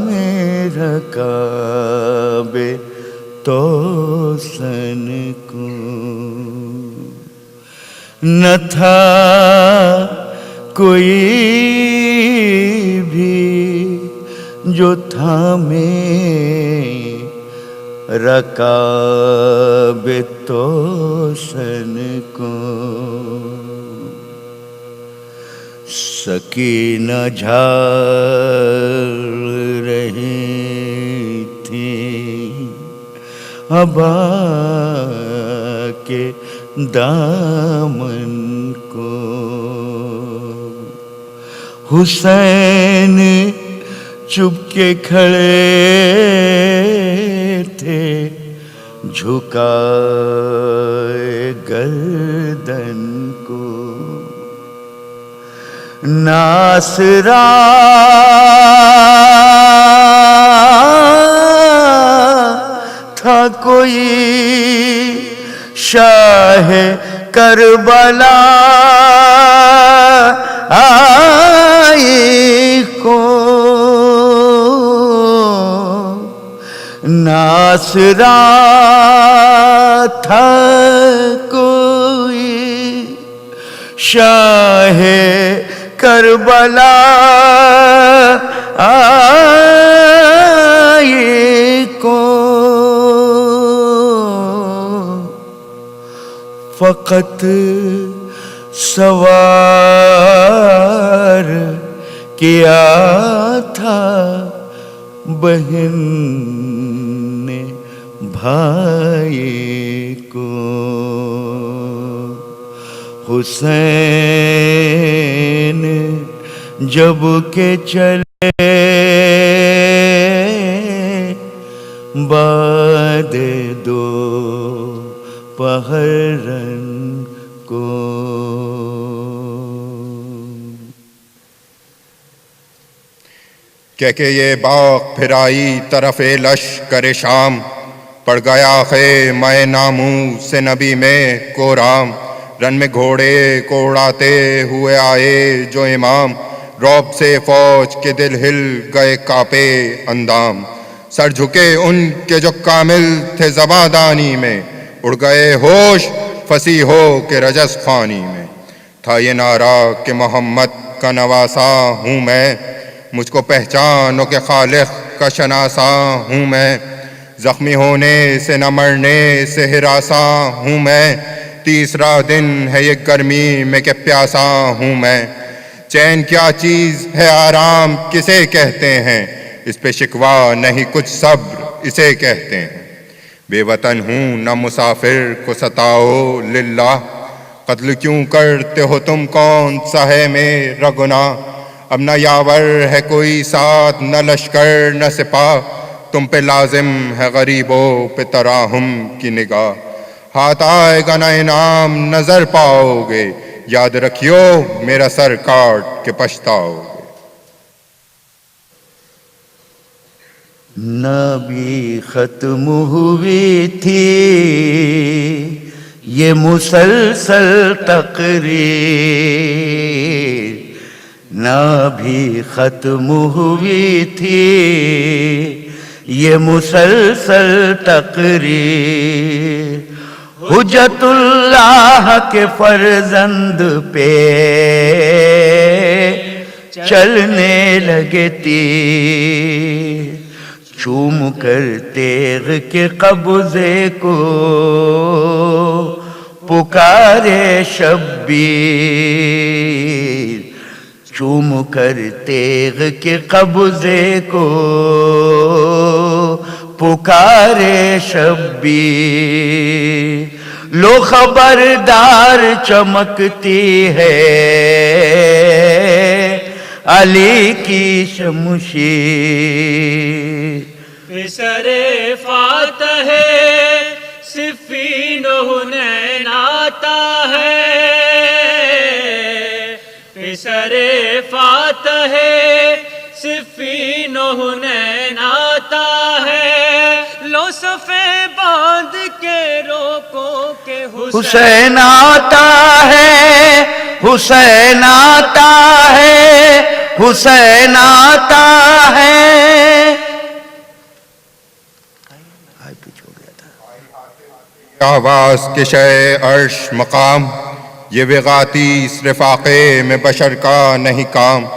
Speaker 4: मेरा काबे तो सन को, न था कोई भी जो था मेरा काबे तो सन को। सकीना झाड़ रही थी अबा के दामन को, हुसैन चुपके खड़े थे झुकाए गर्दन को, नासरा था कोई शाह करबला आई को, नासरा था कोई शाह करबला आई को, फकत सवार किया था बहन ने भाई को, हुसैन जब के चले बाद दो पहरन को।
Speaker 6: के ये बाग फिराई तरफ़े लश्कर शाम, पड़ गया खे मैं नामू से नबी में को राम, रन में घोड़े को उड़ाते हुए आए जो इमाम, रौब से फौज के दिल हिल गए कापे अंदाम, सर झुके उनके जो कामिल थे ज़बादानी में, उड़ गए होश फसी हो के रजस खानी में, था ये नारा कि मोहम्मद का नवासा हूँ मैं, मुझको पहचानो के खालिक का शनासा हूँ मैं, जख्मी होने से न मरने से हिरासा हूँ मैं, तीसरा दिन है ये गर्मी में के प्यासा हूँ मैं, चैन क्या चीज़ है आराम किसे कहते हैं, इस पे शिकवा नहीं कुछ सब्र इसे कहते हैं, बेवतन हूँ न मुसाफिर को सताओ लिल्लाह, कत्ल क्यों करते हो तुम कौन सा है मेरा गुनाह, अब न यावर है कोई साथ न लश्कर न सिपाह, तुम पे लाजिम है गरीबों पे तराहुम की निगाह, हाथ आएगा न इनाम नजर पाओगे, याद रखियो मेरा सर काट के पछताओगे।
Speaker 4: नबी खत्म हुई थी ये मुसलसल तकरीर, नबी खत्म हुई थी ये मुसलसल तकरीर, हुज्जतुल्लाह के फर्जंद पे चलने लगे तीर, चूम कर तेग के कब्जे को पुकारे शब्बीर, चूम कर तेग के कब्जे को पुकारे शब्बीर। लो खबरदार चमकती है अली की शमशीर।
Speaker 3: फिसरे फातह सिफीन हुनैन आता है, फिसरे फातह सिफीन हुनैन आता है। लो सफे बांध के रोको के
Speaker 4: हुसैन आता है, हुसैन आता है, हुसैन आता है।
Speaker 6: आवाज के शय अर्श मकाम, ये विगाती रफ़ाक़े में बशर का नहीं काम।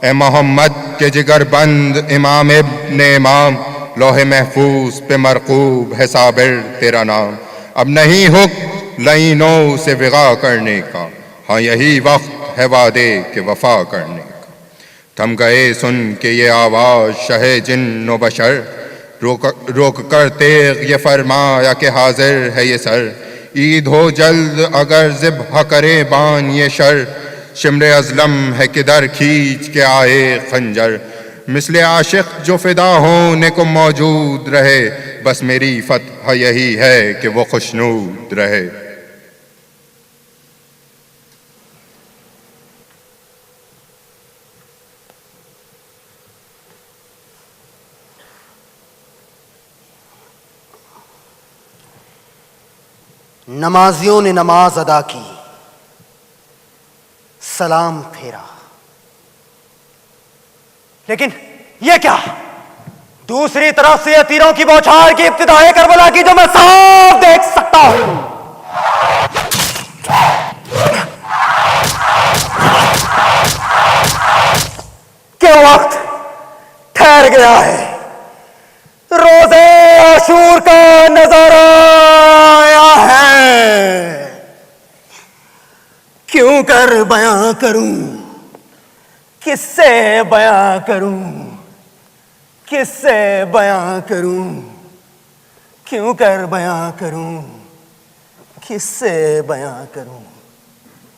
Speaker 6: ए मोहम्मद के जिगर बंद इमाम इब्न इमाम, लोहे महफूज पे मरकूब है साबिर तेरा नाम। अब नहीं हुक्म लाइनों से विगा करने का, हाँ यही वक्त है वादे के वफा करने का। थम गए सुन के ये आवाज़ शहे जिन्न व बशर, रोक कर तेग ये फरमाया कि हाजिर है ये सर। ईद हो जल्द अगर ज़िब्ह करे बान ये शर, शिमरे अज़लम है किधर खींच के आए खंजर। मिसले आशिक जो फिदा होने को मौजूद रहे, बस मेरी फतह यही है कि वो खुशनूद रहे।
Speaker 5: नमाजियों ने नमाज अदा की, सलाम फेरा, लेकिन ये क्या? दूसरी तरफ से तीरों की बौछार की इब्तिदाए करबला की जो मैं साफ देख सकता हूं। क्या वक्त ठहर गया है, रोज़े आशूर का नजारा आया है। क्यों कर बयां करूं, किससे बयां करूं, किससे बयां करूं, क्यों कर बयां करूं, किससे बयां करूं,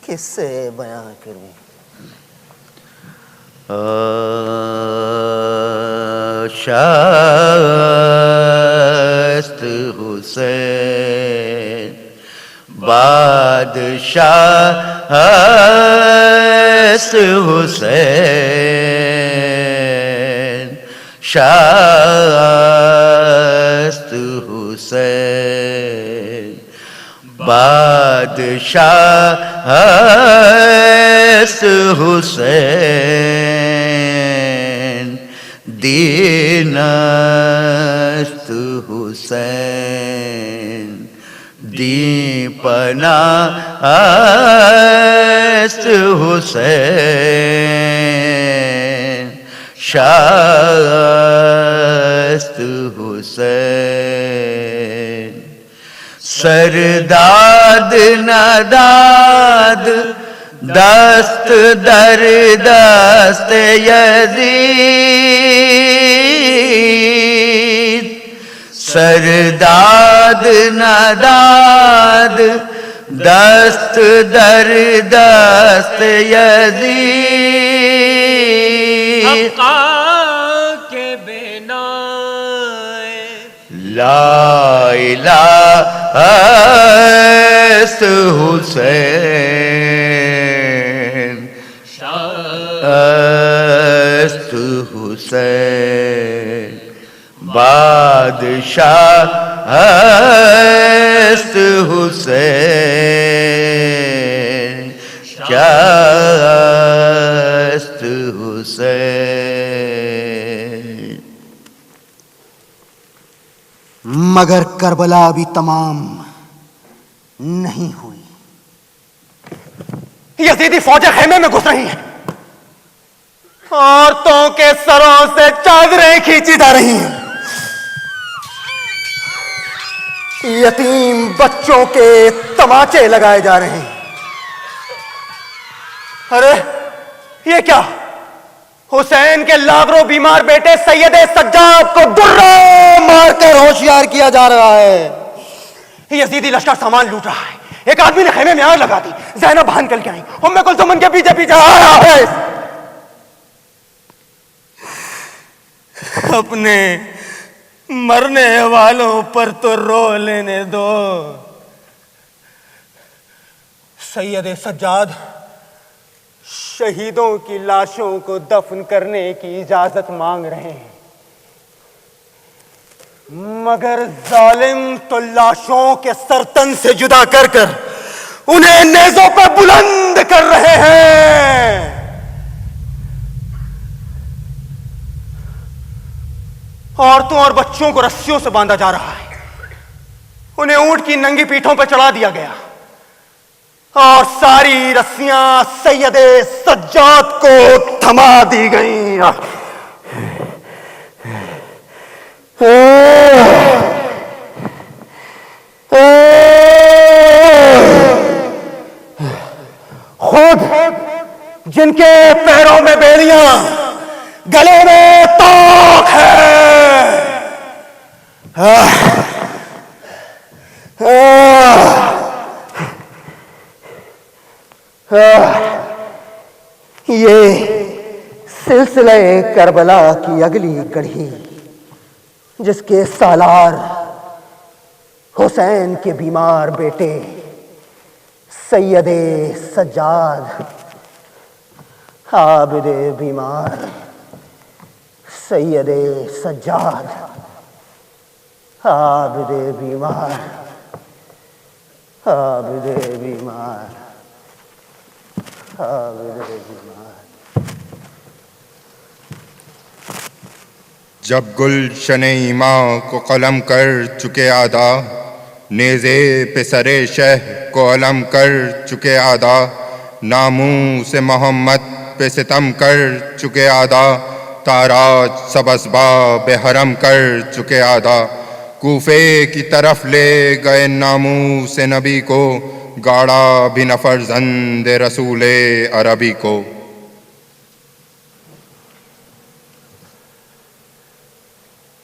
Speaker 5: किससे बयां करूं।
Speaker 4: शास्त हुसैन बादशाह हुसैन, शास्त हुसैन बादशाह हुसैन, दीनस्त हुसैन, दीपनास्त हुसैन, शास्त हुसैन। सरदाद नदाद दस्त दर दस्त यजीद, सरदाद नदाद दस्त दर दस्त यजीद।
Speaker 3: हक़ा के बिना
Speaker 4: ला इलाहा हुसैन, शास्त हुसैन बादशाह हुसैन, शास्त हुसैन।
Speaker 5: मगर करबला भी तमाम नहीं हुई। यजीदी फौजें खेमे में घुस रही हैं, औरतों के सरों से चादरें खींची जा रही हैं, यतीम बच्चों के तमाचे लगाए जा रहे हैं। अरे
Speaker 2: ये क्या? हुसैन के लाखों बीमार बेटे सैयद सज्जाद को दुर्रा
Speaker 5: मारकर होशियार किया जा रहा है।
Speaker 2: यजीदी लश्कर सामान लूट रहा है। एक आदमी ने खेमे में आग लगा दी। ज़ैनब बाहर निकल के आई। उम्मे कुलसुम उनके पीछे पीछे आ रहा है।
Speaker 3: अपने मरने वालों पर तो रो लेने दो।
Speaker 2: सैयद सज्जाद शहीदों की लाशों को दफन करने की इजाजत मांग रहे हैं, मगर जालिम तो लाशों के सरतन से जुदा कर कर उन्हें नेज़ों पर बुलंद कर रहे हैं। औरतों और बच्चों को रस्सियों से बांधा जा रहा है। उन्हें ऊंट की नंगी पीठों पर चढ़ा दिया गया और सारी रस्सियां सैयदे सज्जाद को थमा दी गई। खुद जिनके पैरों में बेड़ियां, गले में तोक है, ये सिलसिले करबला की अगली कड़ी, जिसके सालार हुसैन के बीमार बेटे सैयदे सज्जाद, आबिदे बीमार सैयदे सज्जाद, आबिदे बीमार, आबिदे बीमार, आबिदे बीमार।
Speaker 6: जब गुलशन ईमा को कलम कर चुके आदा, नेज़े पे सरे शह को अलम कर चुके आदा, नामू से मोहम्मद पे सितम कर चुके आदा, ताराज सबसबा बेहरम कर चुके आदा, कूफे की तरफ ले गए नामू से नबी को, गाड़ा भी नफरजंद रसूले अरबी को।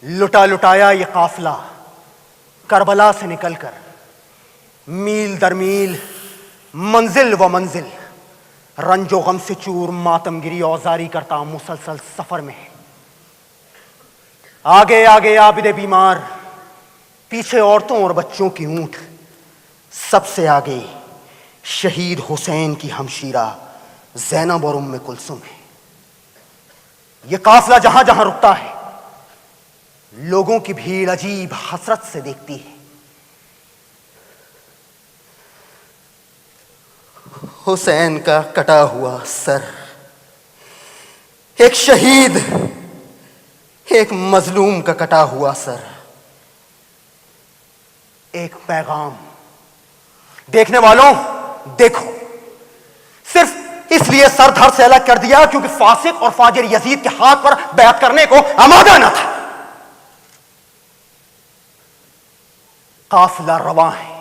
Speaker 2: लुटा लुटाया ये काफिला करबला से निकलकर मील दर मील, मंजिल व मंजिल, रंजो गम से चूर मातमगिरी औजारी करता मुसलसल सफर में है। आगे आगे आबिदे बीमार, पीछे औरतों और बच्चों की ऊंट, सबसे आगे शहीद हुसैन की हमशीरा ज़ैनब और उम्मे कुलसुम है। यह काफिला जहां जहां रुकता है, लोगों की भीड़ अजीब हसरत से देखती है। हुसैन का कटा हुआ सर, एक शहीद, एक मजलूम का कटा हुआ सर, एक पैगाम। देखने वालों देखो, सिर्फ इसलिए सर धड़ से अलग कर दिया क्योंकि फासिक और फाजिर यजीद के हाथ पर बैत करने को आमादा न था। काफिला रवां है,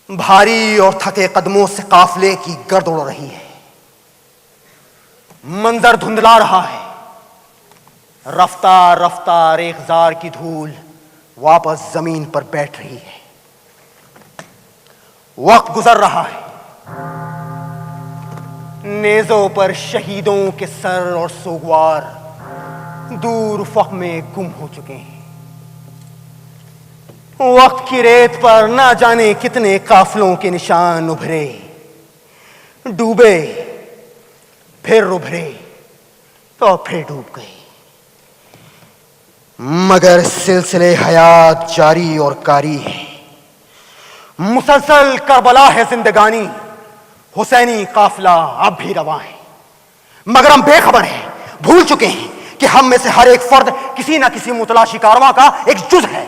Speaker 2: भारी और थके कदमों से काफिले की गर्द उड़ रही है। मंजर धुंधला रहा है, रफ्ता रफ्ता रेखजार की धूल वापस जमीन पर बैठ रही है। वक्त गुजर रहा है, नेज़ों पर शहीदों के सर और सोगवार दूर उफ़क़ में गुम हो चुके हैं। वक्त की रेत पर ना जाने कितने काफिलों के निशान उभरे, डूबे, फिर उभरे तो फिर डूब गए, मगर सिलसिले हयात जारी और कारी है। मुसलसल करबला है जिंदगानी, हुसैनी काफिला अब भी रवां है, मगर हम बेखबर हैं, भूल चुके हैं कि हम में से हर एक फर्द किसी ना किसी मुतलाशी कारवां का एक जुज है।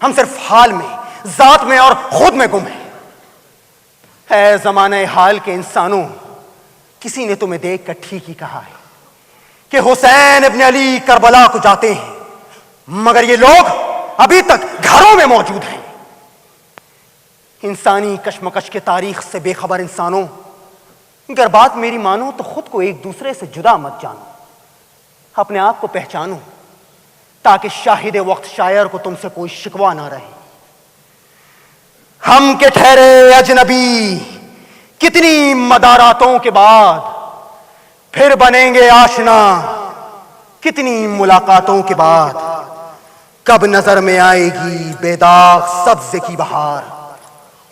Speaker 2: हम सिर्फ हाल में, जात में और खुद में गुम हैं। है जमाने हाल के इंसानों, किसी ने तुम्हें देखकर ठीक ही कहा है कि हुसैन इब्न अली करबला को जाते हैं, मगर ये लोग अभी तक घरों में मौजूद हैं। इंसानी कशमकश के तारीख से बेखबर इंसानों,
Speaker 5: अगर बात मेरी मानो तो खुद को एक दूसरे से जुदा मत जानो, अपने आप को पहचानो, ताकि शाहिद वक्त शायर को तुमसे कोई शिकवा ना रहे। हम के ठहरे अजनबी कितनी मदारातों के बाद, फिर बनेंगे आशना कितनी मुलाकातों के बाद। कब नजर में आएगी बेदाग सब्ज की बहार,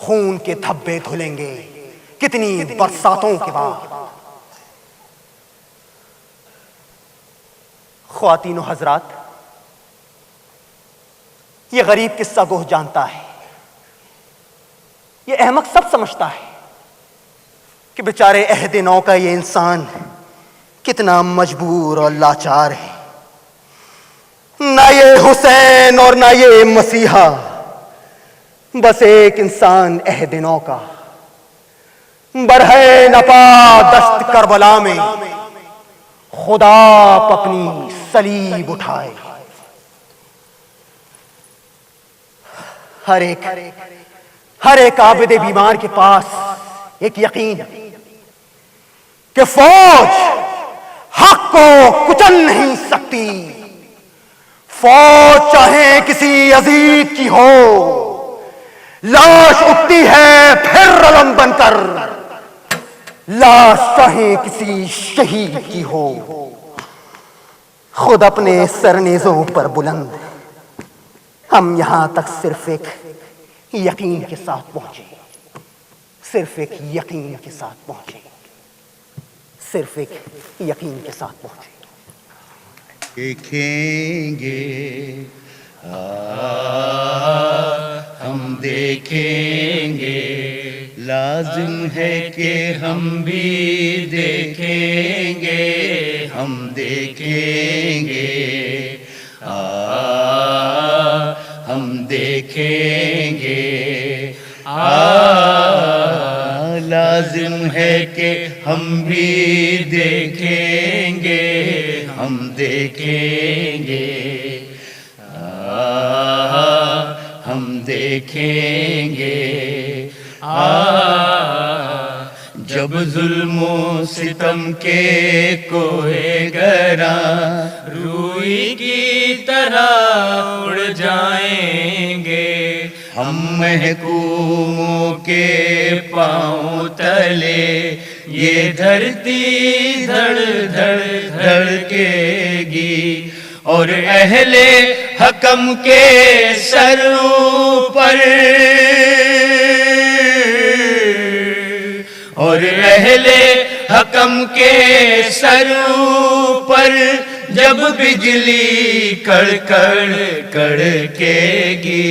Speaker 5: खून के धब्बे धुलेंगे कितनी बरसातों के बाद। ख्वातीनो हजरात, ये गरीब किस्सा गोह जानता है, ये अहमक सब समझता है कि बेचारे अहदे नौ का ये इंसान कितना मजबूर और लाचार है। ना ये हुसैन और ना ये मसीहा, बस एक इंसान अहदे नौ का। बरहे नपा दस्त करबला में खुदा अपनी सलीब उठाए। हर एक आबिदे बीमार के पास एक यकीन कि फौज हक को कुचल नहीं सकती। फौज चाहे किसी अजीज की हो, लाश उठती है फिर रलम बनकर। लाश चाहे किसी शहीद की हो, खुद अपने सरनेज़ों पर बुलंद। हम यहां तक सिर्फ एक यकीन के साथ पहुंचे, सिर्फ एक यकीन के साथ पहुंचे, सिर्फ एक यकीन के साथ पहुंचे।
Speaker 4: देखेंगे हम देखेंगे, लाजिम है कि हम भी देखेंगे, हम देखेंगे हम देखेंगे। लाजिम है कि हम भी देखेंगे, हम देखेंगे हम देखेंगे। जब जुल्मों सितम के कोए गरा रूई की तरह उड़ जाएंगे, हम महकूमों के पांव तले ये धरती धड़ धड़ धड़केगी, और अहले हकम के सरों पर, और अहले हकम के सरों पर जब बिजली कड़कड़ कड़केगी,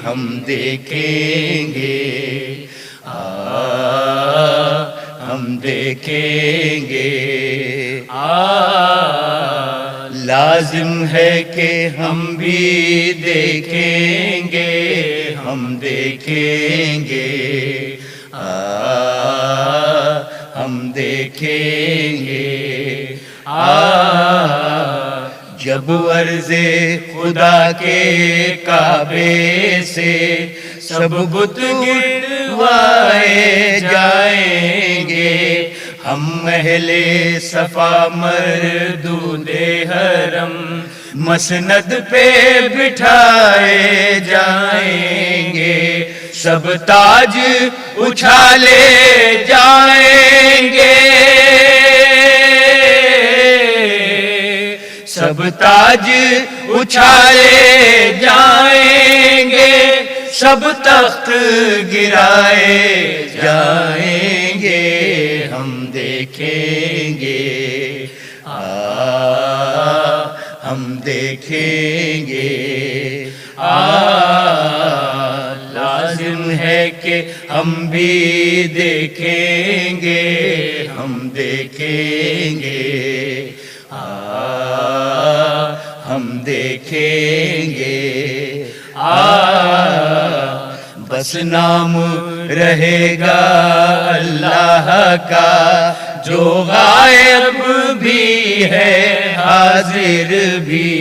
Speaker 4: हम देखेंगे हम देखेंगे। लाजिम है कि हम भी देखेंगे, हम देखेंगे हम देखेंगे। जब अर्ज़े खुदा के काबे से सब बुत गिरवाए जाएंगे, हम महले सफा मर्दूदे हरम मसनद पे बिठाए जाएंगे, सब ताज उछाले जाएंगे, सब ताज उछाले जाएंगे, सब तख्त गिराए जाएंगे, हम देखेंगे हम देखेंगे। लाजिम है कि हम भी देखेंगे, हम देखेंगे हम देखेंगे। बस नाम रहेगा अल्लाह का, जो गायब भी है हाजिर भी,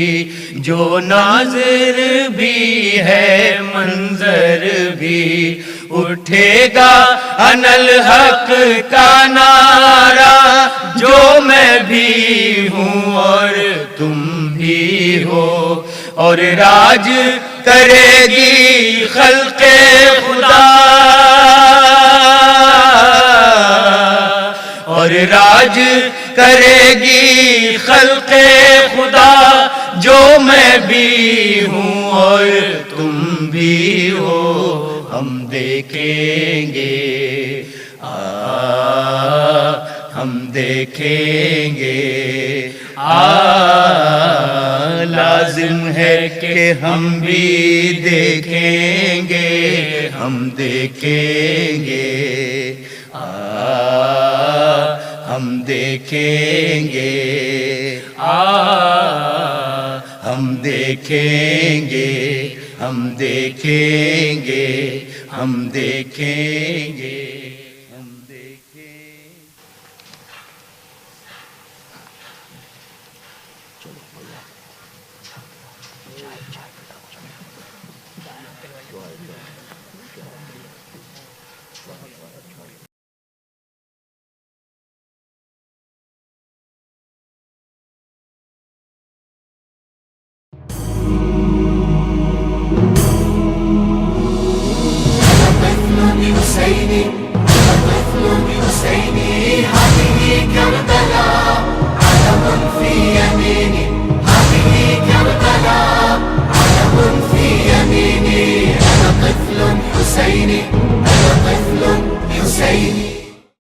Speaker 4: जो नाजिर भी है मंजर भी, उठेगा अनल हक का नारा, जो मैं भी हूँ और तुम भी हो, और राज करेगी खल्क़े खुदा, और राज करेगी खल्क़े खुदा, जो मैं भी हूँ और तुम भी हो, हम देखेंगे हम देखेंगे लाजिम है कि हम भी देखेंगे, हम देखेंगे हम देखेंगे हम देखेंगे हम देखेंगे हम देखेंगे।